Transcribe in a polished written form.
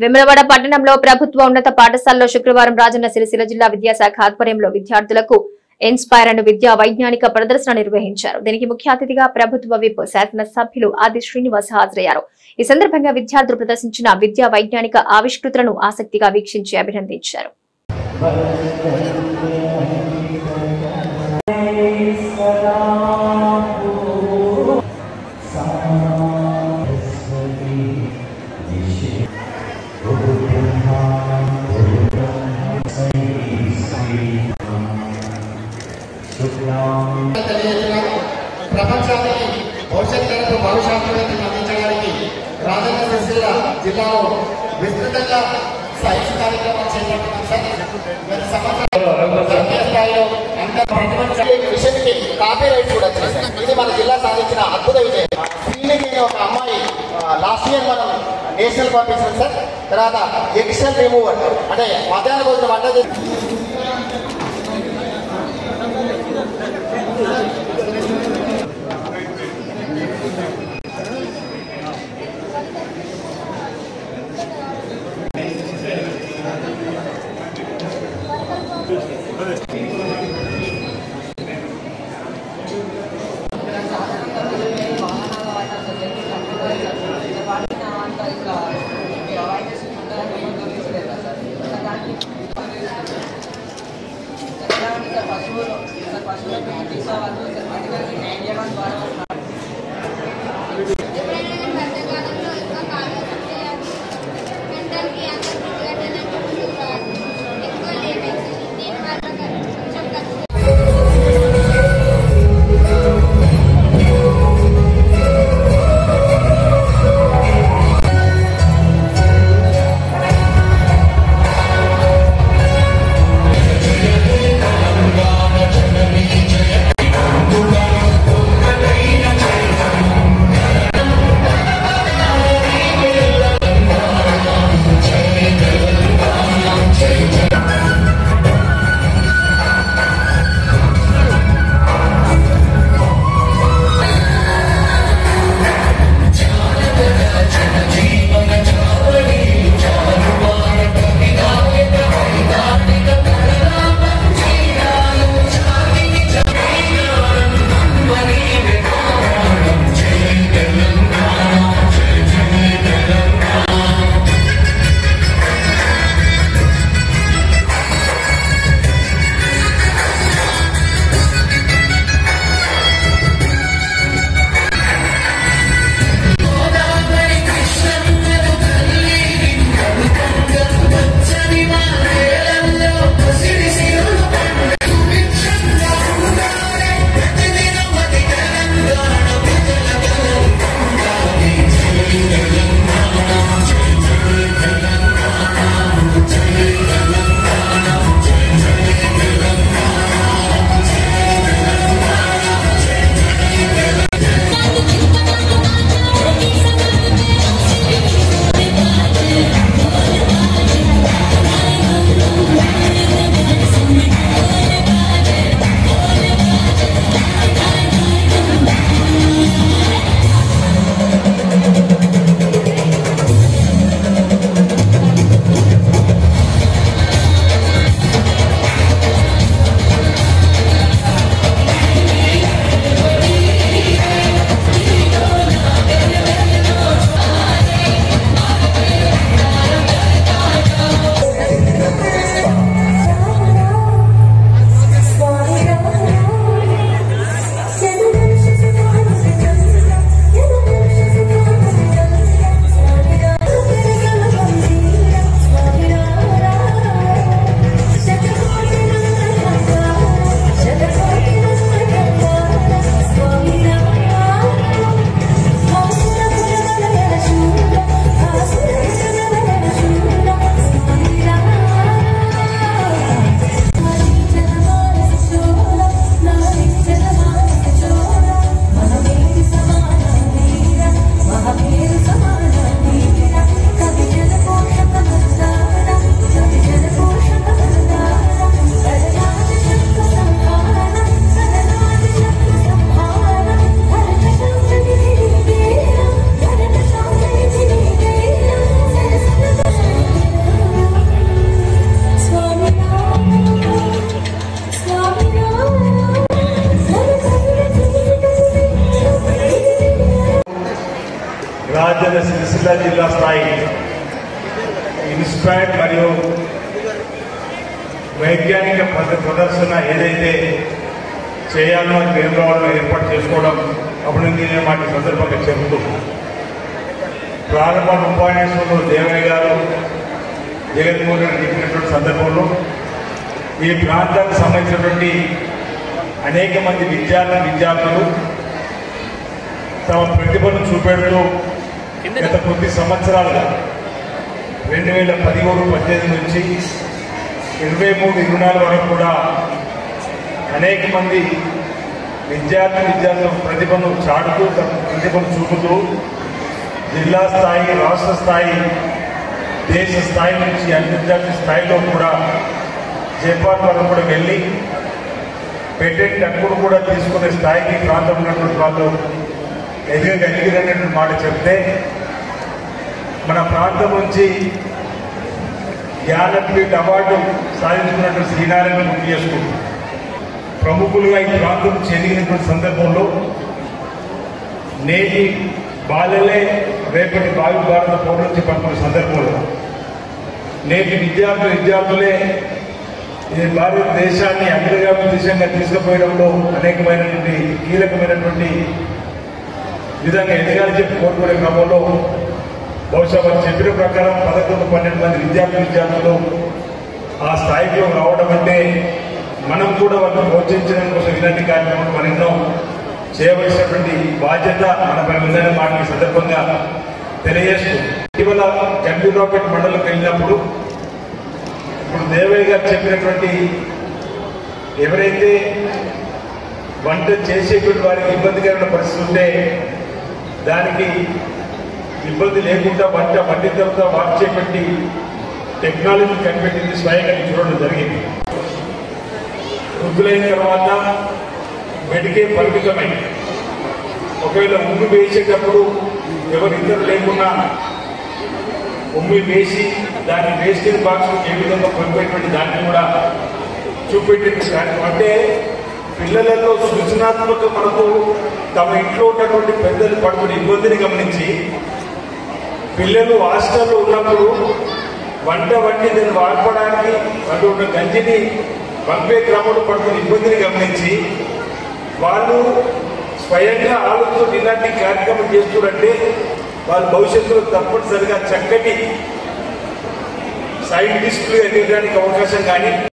వేములవాడ పట్టణంలో ప్రభుత్వ ఉన్నత పాఠశాలలో శుక్రవారం రాజన్న సిరిసిల్ల జిల్లా విద్యాశాఖ ఆధ్వర్యంలో విద్యార్థులకు ఇన్స్పైర్ అండ్ విద్యా వైజ్ఞానిక ప్రదర్శన నిర్వహించారు. దీనికి ముఖ్య అతిథిగా ప్రభుత్వ విప్ శాసన సభ్యులు ఆది శ్రీనివాస్ హాజరయ్యారు. ఈ సందర్భంగా విద్యార్థులు ప్రదర్శించిన విద్యా వైజ్ఞానిక ఆవిష్కృతులను ఆసక్తిగా వీక్షించి అభినందించారు. ప్రపంచానికి భవిష్యత్తు భవిష్యత్తులను అందించడానికి రాజన్న సిరిసిల్ల జిల్లాలో విస్తృతంగా సైన్స్ కార్యక్రమాలు చేపడుతున్నాం సార్. జాతీయ స్థాయిలో మిషన్కి కాపీ రైట్స్ కూడా వచ్చింది సార్. ఇది మన జిల్లా సాధించిన అద్భుత విజయం. ఫీల్డింగ్ అనే ఒక అమ్మాయి లాస్ట్ ఇయర్ మనం నేషనల్ పంపించాం సార్. తర్వాత ఎక్సెల్ రిమూవర్ అంటే మధ్యాహ్న భోజనం వంట Jaya ఇన్స్పైర్ మరియు వైజ్ఞానిక ప్రదర్శన ఏదైతే చేయాలో వేములవాడలో ఏర్పాటు చేసుకోవడం అభినందనీయ మాట సందర్భంగా చెబుతూ ప్రారంభ ఉపన్యాసంలో దేవయ్య గారు జగన్మోహన్ రెడ్డి చెప్పినటువంటి సందర్భంలో ఈ ప్రాంతానికి సంబంధించినటువంటి అనేక మంది విద్యార్థులు తమ ప్రతిభను చూపెడుతూ గత కొద్ది సంవత్సరాలుగా 2017-18 నుంచి 23-24 వరకు కూడా అనేక మంది విద్యార్థుల ప్రతిభను చాటుతూ తమ ప్రతిభను చూపుతూ జిల్లా స్థాయి, రాష్ట్ర స్థాయి, దేశ స్థాయి నుంచి అంతర్జాతీయ స్థాయిలో కూడా జపాన్ వరకు కూడా వెళ్ళి పేటెంట్ అప్పుడు కూడా తీసుకునే స్థాయికి ప్రాంతం ఉన్నటువంటి వాళ్ళు ఎదిగలిగినటువంటి మాట చెప్తే మన ప్రాంతం నుంచి జ్ఞానపీఠ అవార్డు సాధించుకున్నటువంటి శ్రీనారాయణ గుర్తు చేసుకుంటూ ప్రముఖులుగా ఈ ప్రాంతం నుంచి ఎదిగినటువంటి సందర్భంలో నేటి బాలలే రేపటి భావి భారత పౌరులు చెప్పనుకున్న సందర్భంలో నేటి విద్యార్థులే ఈ భారతదేశాన్ని అగ్రగామి దిశగా తీసుకుపోయడంలో అనేకమైనటువంటి కీలకమైనటువంటి విధంగా ఎదగాలని చెప్పి కోరుకునే క్రమంలో బహుశా వారు చెప్పిన ప్రకారం 11-12 మంది విద్యార్థులు ఆ స్థాయిలో రావడం అంటే మనం కూడా వారిని ప్రోత్సహించడం కోసం ఇలాంటి కార్యక్రమాలు మరెన్నో చేయవలసినటువంటి బాధ్యత మనపై ఉందనే మాట సందర్భంగా తెలియజేస్తూ ఇటీవల కంప్యూటర్ మండలికి వెళ్ళినప్పుడు ఇప్పుడు దేవయ్య గారు చెప్పినటువంటి ఎవరైతే వంట చేసేటువంటి వారికి ఇబ్బందికరమైన పరిస్థితి ఉంటే దానికి ఇబ్బంది లేకుండా వంట వండిన తర్వాత వాక్ చేపట్టి టెక్నాలజీ కనిపెట్టింది స్వయంగా చూడడం జరిగింది. వృద్ధులైన తర్వాత బెడ్కే పరిమితమై ఒకవేళ ఉమ్మి వేసేటప్పుడు ఎవరిద్దరు లేకున్నా ఉమ్మి వేసి దాన్ని వేస్టేజ్ బాక్స్ ఏ విధంగా పంపేటువంటి దాన్ని కూడా చూపెట్టింది. అంటే పిల్లలలో సృజనాత్మక మనకు తమ ఇంట్లో ఉన్నటువంటి పెద్దలు పడుతున్న ఇబ్బందిని గమనించి పిల్లలు హాస్టల్లో ఉన్నప్పుడు వంట వండి దాన్ని వాడుకోవడానికి అటువంటి గంజిని పంపే క్రమంలో పడుతున్న ఇబ్బందిని గమనించి వాళ్ళు స్వయంగా ఆలోచన ఇలాంటి కార్యక్రమం చేస్తున్నారంటే వాళ్ళ భవిష్యత్తులో తప్పనిసరిగా చక్కటి సైంటిస్టులు ఎదగడానికి అవకాశం కానీ